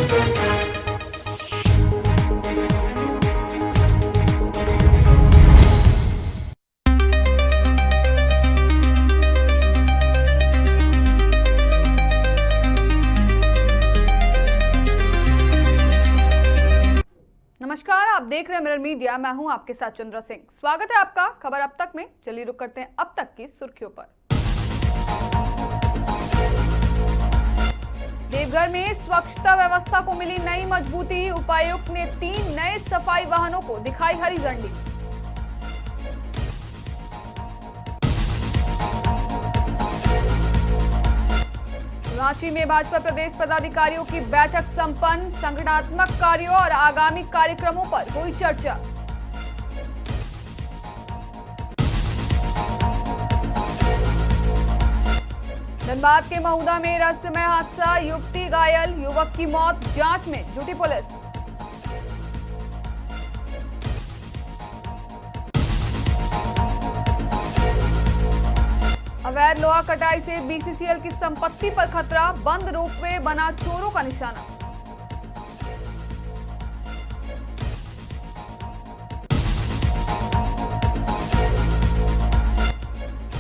नमस्कार, आप देख रहे हैं मिरर मीडिया। मैं हूं आपके साथ चंद्रा सिंह। स्वागत है आपका खबर अब तक में। चलिए रुक करते हैं अब तक की सुर्खियों पर। देवघर में स्वच्छता व्यवस्था को मिली नई मजबूती। उपायुक्त ने 3 नए सफाई वाहनों को दिखाई हरी झंडी। रांची में भाजपा प्रदेश पदाधिकारियों की बैठक संपन्न। संगठनात्मक कार्यों और आगामी कार्यक्रमों पर हुई चर्चा। धनबाद के महुदा में रहस्यमय हादसा, युवती घायल, युवक की मौत, जांच में जुटी पुलिस। अवैध लोहा कटाई से बीसीसीएल की संपत्ति पर खतरा, बंद रोपवे बना चोरों का निशाना।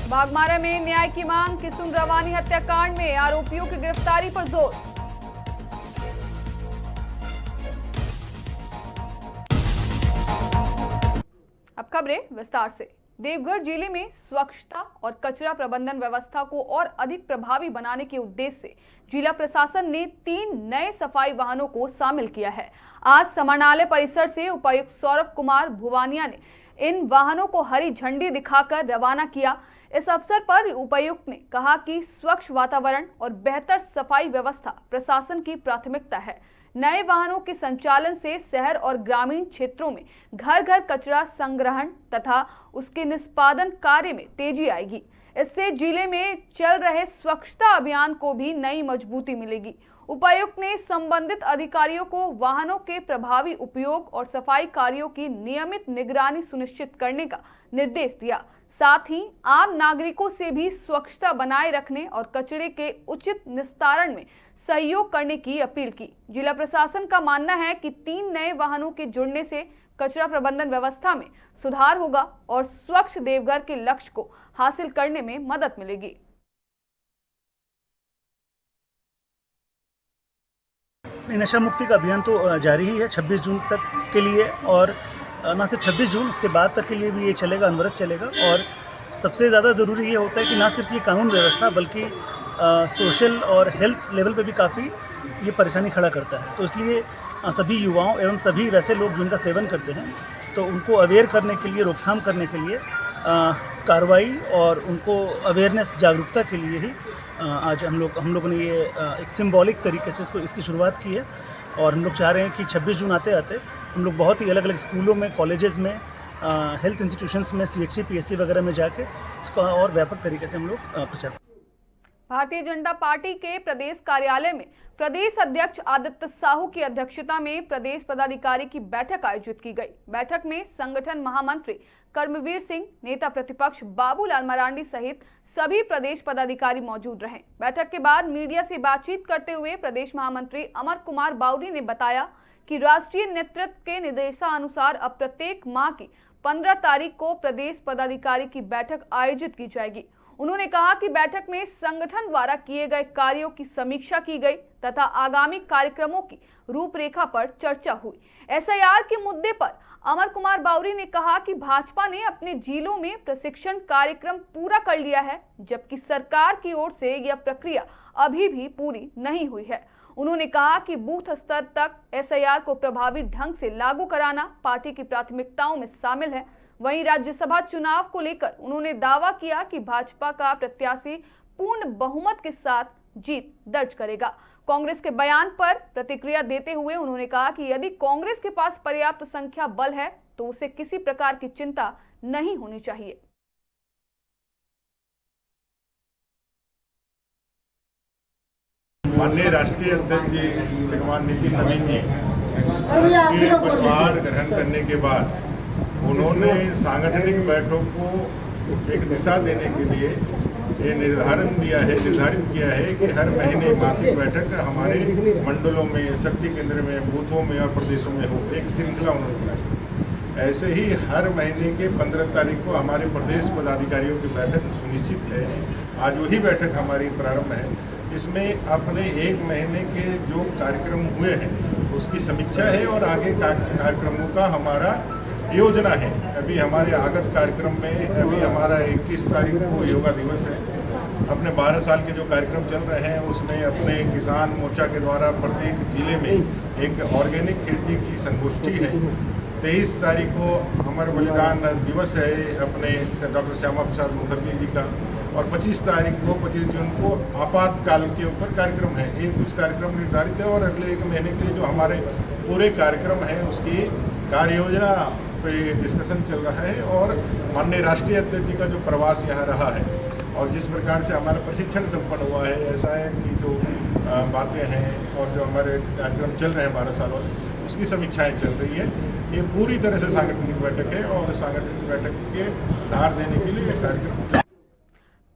बाघमारा में न्याय की मांग, किसुन रवानी हत्याकांड में आरोपियों की गिरफ्तारी पर जोर। अब खबरें विस्तार से। देवघर जिले में स्वच्छता और कचरा प्रबंधन व्यवस्था को और अधिक प्रभावी बनाने के उद्देश्य से जिला प्रशासन ने 3 नए सफाई वाहनों को शामिल किया है। आज समाहरणालय परिसर से उपायुक्त सौरभ कुमार भुवानिया ने इन वाहनों को हरी झंडी दिखाकर रवाना किया। इस अवसर पर उपायुक्त ने कहा कि स्वच्छ वातावरण और बेहतर सफाई व्यवस्था प्रशासन की प्राथमिकता है। नए वाहनों के संचालन से शहर और ग्रामीण क्षेत्रों में घर घर कचरा संग्रहण तथा उसके निष्पादन कार्य में तेजी आएगी। इससे जिले में चल रहे स्वच्छता अभियान को भी नई मजबूती मिलेगी। उपायुक्त ने संबंधित अधिकारियों को वाहनों के प्रभावी उपयोग और सफाई कार्यों की नियमित निगरानी सुनिश्चित करने का निर्देश दिया। साथ ही आम नागरिकों से भी स्वच्छता बनाए रखने और कचरे के उचित निस्तारण में सहयोग करने की अपील की। जिला प्रशासन का मानना है कि 3 नए वाहनों के जुड़ने से कचरा प्रबंधन व्यवस्था में सुधार होगा और स्वच्छ देवघर के लक्ष्य को हासिल करने में मदद मिलेगी। नशा मुक्ति का अभियान तो जारी ही है 26 जून तक के लिए, और ना सिर्फ 26 जून, उसके बाद तक के लिए भी ये चलेगा, अनवरत चलेगा। और सबसे ज़्यादा ज़रूरी ये होता है कि ना सिर्फ ये कानून व्यवस्था बल्कि सोशल और हेल्थ लेवल पे भी काफ़ी ये परेशानी खड़ा करता है। तो इसलिए सभी युवाओं एवं सभी वैसे लोग जिनका सेवन करते हैं तो उनको अवेयर करने के लिए, रोकथाम करने के लिए कार्रवाई और उनको अवेयरनेस जागरूकता के लिए ही आज हम लोगों ने ये एक सिंबॉलिक तरीके से इसकी शुरुआत की है। और हम लोग चाह रहे हैं कि 26 जून आते आते हम लोग बहुत ही अलग अलग स्कूलों में, कॉलेजेस में, हेल्थ इंस्टीट्यूशंस में, CHC PSC वगैरह में जाके इसका और व्यापक तरीके से हम लोग प्रचार। भारतीय जनता पार्टी के प्रदेश कार्यालय में प्रदेश अध्यक्ष आदित्य साहू की अध्यक्षता में प्रदेश पदाधिकारी की बैठक आयोजित की गई। बैठक में संगठन महामंत्री कर्मवीर सिंह, नेता प्रतिपक्ष बाबूलाल मरांडी सहित सभी प्रदेश पदाधिकारी मौजूद रहे। बैठक के बाद मीडिया से बातचीत करते हुए प्रदेश महामंत्री अमर कुमार बावरी ने बताया कि राष्ट्रीय नेतृत्व के निर्देशानुसार अब प्रत्येक माह की 15 तारीख को प्रदेश पदाधिकारी की बैठक आयोजित की जाएगी। उन्होंने कहा कि बैठक में संगठन द्वारा किए गए कार्यों की समीक्षा की गई तथा आगामी कार्यक्रमों की रूपरेखा पर चर्चा हुई। SIR के मुद्दे पर अमर कुमार बावरी ने कहा कि भाजपा ने अपने जिलों में प्रशिक्षण कार्यक्रम पूरा कर लिया है, जबकि सरकार की ओर से यह प्रक्रिया अभी भी पूरी नहीं हुई है। उन्होंने कहा कि बूथ स्तर तक SIR को प्रभावी ढंग से लागू कराना पार्टी की प्राथमिकताओं में शामिल है। वहीं राज्यसभा चुनाव को लेकर उन्होंने दावा किया कि भाजपा का प्रत्याशी पूर्ण बहुमत के साथ जीत दर्ज करेगा। कांग्रेस के बयान पर प्रतिक्रिया देते हुए उन्होंने कहा कि यदि कांग्रेस के पास पर्याप्त संख्या बल है तो उसे किसी प्रकार की चिंता नहीं होनी चाहिए। माननीय राष्ट्रीय अध्यक्ष जी श्रीमान नितिन नवीन जी के पदभार ग्रहण करने के बाद उन्होंने सांगठनिक बैठक को एक दिशा देने के लिए ये निर्धारित किया है कि हर महीने मासिक बैठक हमारे मंडलों में, शक्ति केंद्र में, बूथों में और प्रदेशों में हो। एक श्रृंखला उन्होंने बनाई। ऐसे ही हर महीने के 15 तारीख को हमारे प्रदेश पदाधिकारियों की बैठक सुनिश्चित है। आज वही बैठक हमारी प्रारंभ है। इसमें अपने एक महीने के जो कार्यक्रम हुए हैं उसकी समीक्षा है और आगे कार्यक्रमों का हमारा योजना है। अभी हमारे आगत कार्यक्रम में अभी हमारा 21 तारीख को योगा दिवस है। अपने 12 साल के जो कार्यक्रम चल रहे हैं उसमें अपने किसान मोर्चा के द्वारा प्रत्येक जिले में एक ऑर्गेनिक खेती की संगोष्ठी है। 23 तारीख को अमर बलिदान दिवस है अपने डॉक्टर श्यामा प्रसाद मुखर्जी जी का, और 25 तारीख को 25 जून को आपातकाल के ऊपर कार्यक्रम है। ये कुछ कार्यक्रम निर्धारित है और अगले एक महीने के लिए जो हमारे पूरे कार्यक्रम हैं उसकी कार्य योजना पे डिस्कशन चल रहा है। और माननीय राष्ट्रीय अध्यक्ष जी का जो प्रवास यहाँ रहा है और जिस प्रकार से हमारा प्रशिक्षण संपन्न हुआ है, ऐसा है कि जो बातें हैं और जो हमारे कार्यक्रम चल रहे हैं 12 सालों उसकी समीक्षाएं चल रही है। ये पूरी तरह से सांगठनिक बैठक है और सांगठनिक बैठक के धार देने के लिए ये कार्यक्रम।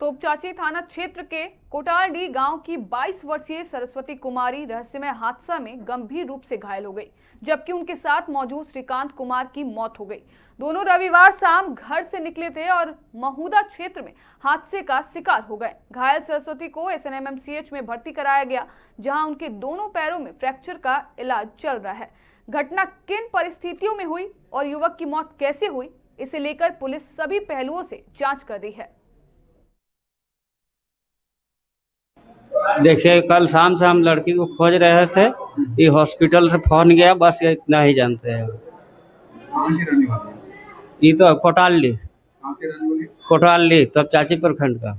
तोपचांची थाना क्षेत्र के कोटालडी गांव की 22 वर्षीय सरस्वती कुमारी रहस्यमय हादसा में गंभीर रूप से घायल हो गई, जबकि उनके साथ मौजूद श्रीकांत कुमार की मौत हो गई। दोनों रविवार शाम घर से निकले थे और महूदा क्षेत्र में हादसे का शिकार हो गए। घायल सरस्वती को SNMMCH में भर्ती कराया गया, जहां उनके दोनों पैरों में फ्रैक्चर का इलाज चल रहा है। घटना किन परिस्थितियों में हुई और युवक की मौत कैसे हुई, इसे लेकर पुलिस सभी पहलुओं से जांच कर रही है। देखिए, कल शाम से हम लड़की को खोज रहे थे, ये हॉस्पिटल से फोन गया, बस ये इतना ही जानते हैं। ये तो कोटाली तब चाची प्रखंड का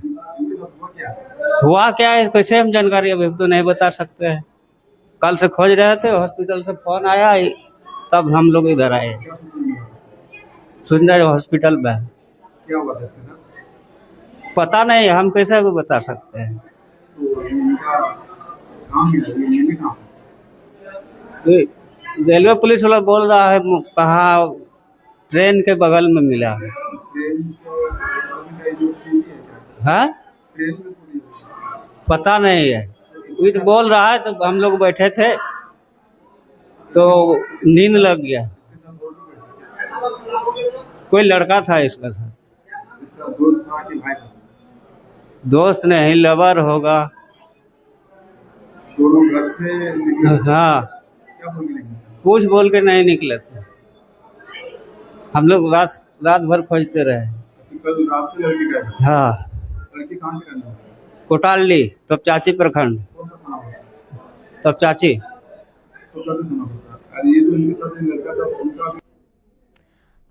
हुआ क्या है, कैसे हम जानकारी अभी तो नहीं बता सकते हैं। कल से खोज रहे थे, हॉस्पिटल से फोन आया, तब हम लोग इधर आए। सुंदर हॉस्पिटल में क्या हुआ था इसके साथ पता नहीं, हम कैसे बता सकते हैं। रेलवे पुलिस वाला बोल रहा है, कहाँ ट्रेन के बगल में मिला है। हाँ, पता नहीं है, वो तो बोल रहा है। तो हम लोग बैठे थे तो नींद लग गया। कोई लड़का था इसका साथ, दोस्त नहीं, लवर होगा। दोनों घर से हाँ, कुछ बोल के नहीं निकले थे। हम लोग रात भर खोजते रहे। कल रात से लड़की गए? हाँ। लड़की कहाँ से करना? कोटाली तब चाची प्रखंड। तब चाची।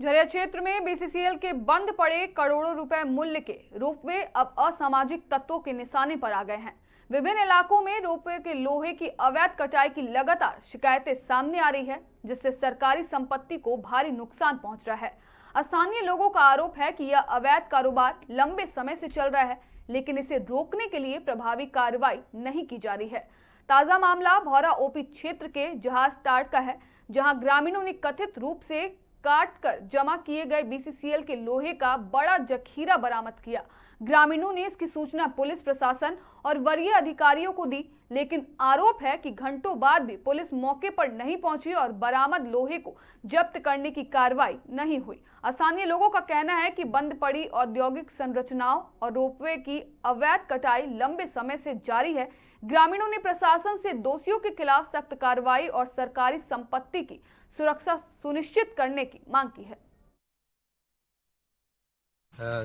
झरिया क्षेत्र में BCCL के बंद पड़े करोड़ों रुपए मूल्य के रोपवे अब असामाजिक तत्वों के निशाने पर आ गए हैं। विभिन्न इलाकों में रोपवे के लोहे की अवैध कटाई की लगातार शिकायतें सामने आ रही है, जिससे सरकारी संपत्ति को भारी नुकसान पहुंच रहा है। स्थानीय लोगों का आरोप है कि यह अवैध कारोबार लंबे समय से चल रहा है, लेकिन इसे रोकने के लिए प्रभावी कार्रवाई नहीं की जा रही है। ताजा मामला भौरा OP क्षेत्र के जहाज टाट का है, जहां ग्रामीणों ने कथित रूप से काटकर जमा किए गए BCCL के लोहे का बड़ा जखीरा बरामद किया। ग्रामीणों ने इसकी सूचना पुलिस प्रशासन और वरीय अधिकारियों को दी, लेकिन आरोप है कि घंटों बाद भी पुलिस मौके पर नहीं पहुंची और बरामद लोहे को जब्त करने की कार्रवाई नहीं हुई। स्थानीय लोगों का कहना है कि बंद पड़ी औद्योगिक संरचनाओं और रोपवे की अवैध कटाई लंबे समय से जारी है। ग्रामीणों ने प्रशासन से दोषियों के खिलाफ सख्त कार्रवाई और सरकारी संपत्ति की सुरक्षा सुनिश्चित करने की मांग की है।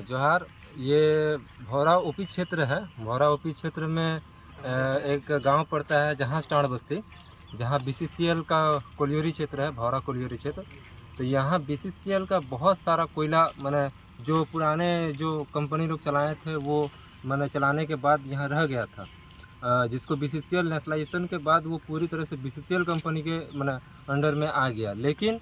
जोहार, ये भौरा OP क्षेत्र है। भौरा OP क्षेत्र में एक गांव पड़ता है जहाज टाड़ बस्ती, जहां BCCL का कोलियोरी क्षेत्र है, भौरा कोलियोरी क्षेत्र। तो यहाँ BCCL का बहुत सारा कोयला मैंने जो पुराने जो कंपनी लोग चलाए थे वो मैंने चलाने के बाद यहाँ रह गया था, जिसको BCCL नेशनलाइजेशन के बाद वो पूरी तरह से BCCL कंपनी के मैंने अंडर में आ गया। लेकिन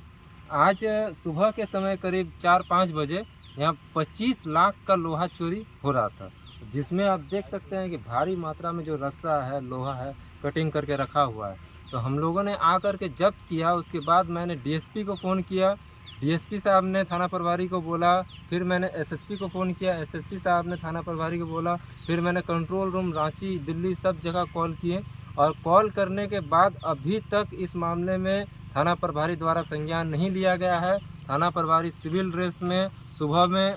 आज सुबह के समय करीब 4-5 बजे यहाँ 25 लाख का लोहा चोरी हो रहा था, जिसमें आप देख सकते हैं कि भारी मात्रा में जो रस्सा है, लोहा है, कटिंग करके रखा हुआ है। तो हम लोगों ने आकर के जब्त किया। उसके बाद मैंने DSP को फ़ोन किया, डीएसपी साहब ने थाना प्रभारी को बोला, फिर मैंने एसएसपी को फ़ोन किया, एसएसपी साहब ने थाना प्रभारी को बोला, फिर मैंने कंट्रोल रूम रांची, दिल्ली सब जगह कॉल किए और कॉल करने के बाद अभी तक इस मामले में थाना प्रभारी द्वारा संज्ञान नहीं लिया गया है। थाना प्रभारी सिविल ड्रेस में सुबह में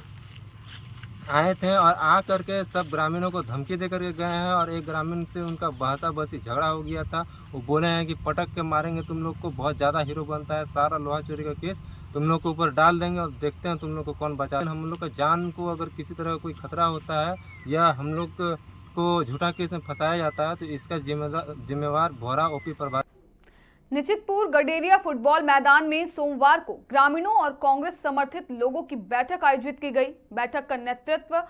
आए थे और आ करके सब ग्रामीणों को धमकी दे करके गए हैं और एक ग्रामीण से उनका बहसा बहसी झगड़ा हो गया था। वो बोले हैं कि पटक के मारेंगे तुम लोग को, बहुत ज़्यादा हीरो बनता है, सारा लोहा चोरी का केस तुम लोग के ऊपर डाल देंगे और देखते हैं तुम लोग को कौन बचा। हम लोग का जान को अगर किसी तरह का कोई खतरा होता है या हम लोग को झूठा केस में फंसाया जाता है तो इसका जिम्मेवार भौरा ओपी प्रभारी। निचितपुर गडेरिया फुटबॉल मैदान में सोमवार को ग्रामीणों और कांग्रेस समर्थित लोगों की बैठक आयोजित की गई। बैठक का नेतृत्व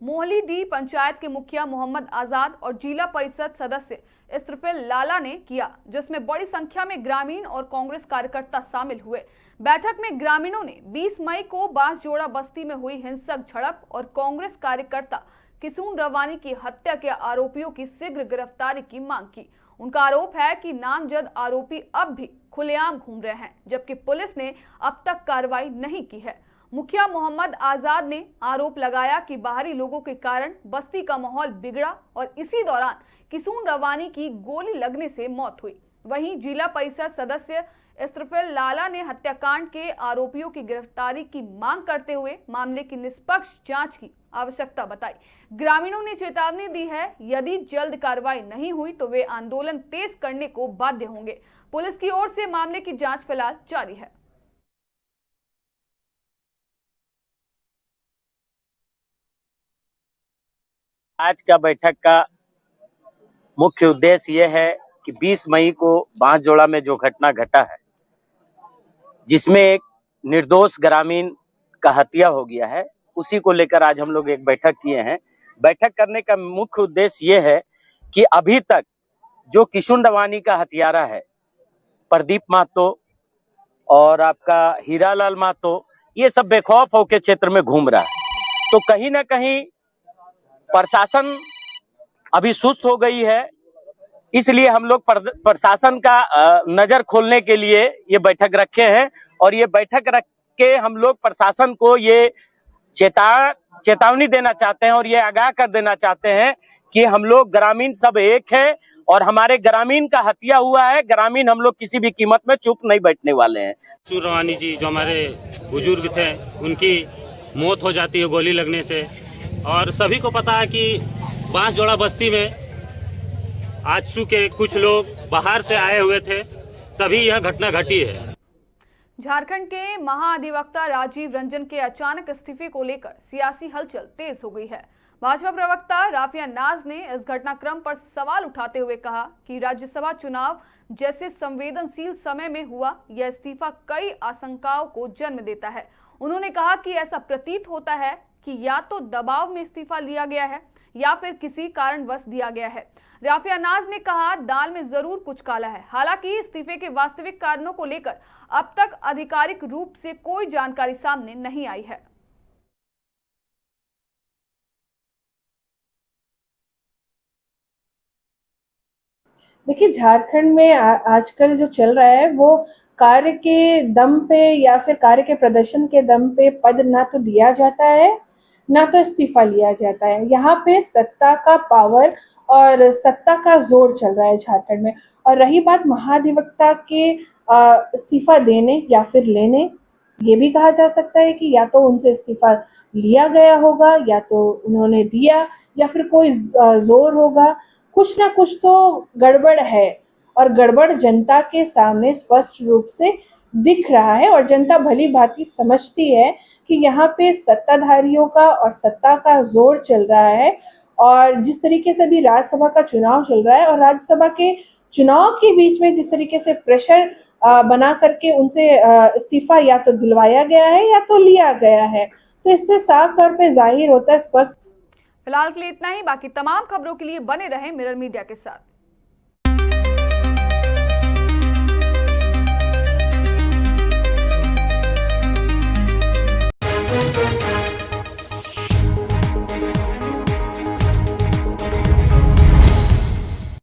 मोहलीडीह पंचायत के मुखिया मोहम्मद आजाद और जिला परिषद सदस्य इस्त्रफिल लाला ने किया, जिसमें बड़ी संख्या में ग्रामीण और कांग्रेस कार्यकर्ता शामिल हुए। बैठक में ग्रामीणों ने 20 मई को बांसजोड़ा बस्ती में हुई हिंसक झड़प और कांग्रेस कार्यकर्ता किसून रवानी की हत्या के आरोपियों की शीघ्र गिरफ्तारी की मांग की। उनका आरोप है कि नामजद आरोपी अब भी खुलेआम घूम रहे हैं, जबकि पुलिस ने अब तक कार्रवाई नहीं की है। मुखिया मोहम्मद आजाद ने आरोप लगाया कि बाहरी लोगों के कारण बस्ती का माहौल बिगड़ा और इसी दौरान किसून रवानी की गोली लगने से मौत हुई। वहीं जिला परिषद सदस्य इस्त्रफिल लाला ने हत्याकांड के आरोपियों की गिरफ्तारी की मांग करते हुए मामले की निष्पक्ष जांच की आवश्यकता बताई। ग्रामीणों ने चेतावनी दी है, यदि जल्द कार्रवाई नहीं हुई तो वे आंदोलन तेज करने को बाध्य होंगे। पुलिस की ओर से मामले की जांच फिलहाल जारी है। आज का बैठक का मुख्य उद्देश्य यह है कि 20 मई को बांसजोड़ा में जो घटना घटा है, जिसमें एक निर्दोष ग्रामीण का हत्या हो गया है, उसी को लेकर आज हम लोग एक बैठक किए हैं। बैठक करने का मुख्य उद्देश्य ये है कि अभी तक जो किशुन रवानी का हत्यारा है, प्रदीप महतो और आपका हीरालाल महतो, ये सब बेखौफ होकर क्षेत्र में घूम रहा है। तो कहीं ना कहीं प्रशासन अभी सुस्त हो गई है, इसलिए हम लोग प्रशासन का नजर खोलने के लिए ये बैठक रखे हैं और ये बैठक रख के हम लोग प्रशासन को ये चेतावनी देना चाहते हैं और ये आगाह कर देना चाहते हैं कि हम लोग ग्रामीण सब एक हैं और हमारे ग्रामीण का हत्या हुआ है। ग्रामीण हम लोग किसी भी कीमत में चुप नहीं बैठने वाले हैं। किशोर रवानी जी जो हमारे बुजुर्ग थे, उनकी मौत हो जाती है गोली लगने से और सभी को पता है कि बांसजोड़ा बस्ती में आजसू के कुछ लोग बाहर से आए हुए थे, तभी यह घटना घटी है। झारखंड के महाधिवक्ता राजीव रंजन के अचानक इस्तीफे को लेकर सियासी हलचल तेज हो गई है। भाजपा प्रवक्ता राफिया नाज ने इस घटनाक्रम पर सवाल उठाते हुए कहा कि राज्यसभा चुनाव जैसे संवेदनशील समय में हुआ यह इस्तीफा कई आशंकाओं को जन्म देता है। उन्होंने कहा कि ऐसा प्रतीत होता है कि या तो दबाव में इस्तीफा लिया गया है या फिर किसी कारणवश दिया गया है। राफिया नाज ने कहा, दाल में जरूर कुछ काला है। हालांकि इस्तीफे के वास्तविक कारणों को लेकर अब तक आधिकारिक रूप से कोई जानकारी सामने नहीं आई है। देखिए, झारखंड में आजकल जो चल रहा है वो कार्य के दम पे या फिर कार्य के प्रदर्शन के दम पे पद ना तो दिया जाता है ना तो इस्तीफा लिया जाता है। यहाँ पे सत्ता का पावर और सत्ता का जोर चल रहा है झारखंड में। और रही बात महाधिवक्ता के इस्तीफा देने या फिर लेने, ये भी कहा जा सकता है कि या तो उनसे इस्तीफा लिया गया होगा या तो उन्होंने दिया या फिर कोई जोर होगा। कुछ ना कुछ तो गड़बड़ है और गड़बड़ जनता के सामने स्पष्ट रूप से दिख रहा है और जनता भली भांति समझती है कि यहाँ पे सत्ताधारियों का और सत्ता का जोर चल रहा है। और जिस तरीके से भी राज्यसभा का चुनाव चल रहा है और राज्यसभा के चुनाव के बीच में जिस तरीके से प्रेशर बना करके उनसे इस्तीफा या तो दिलवाया गया है या तो लिया गया है, तो इससे साफ तौर पे जाहिर होता है स्पष्ट। फिलहाल के लिए इतना ही। बाकी तमाम खबरों के लिए बने रहें मिरर मीडिया के साथ।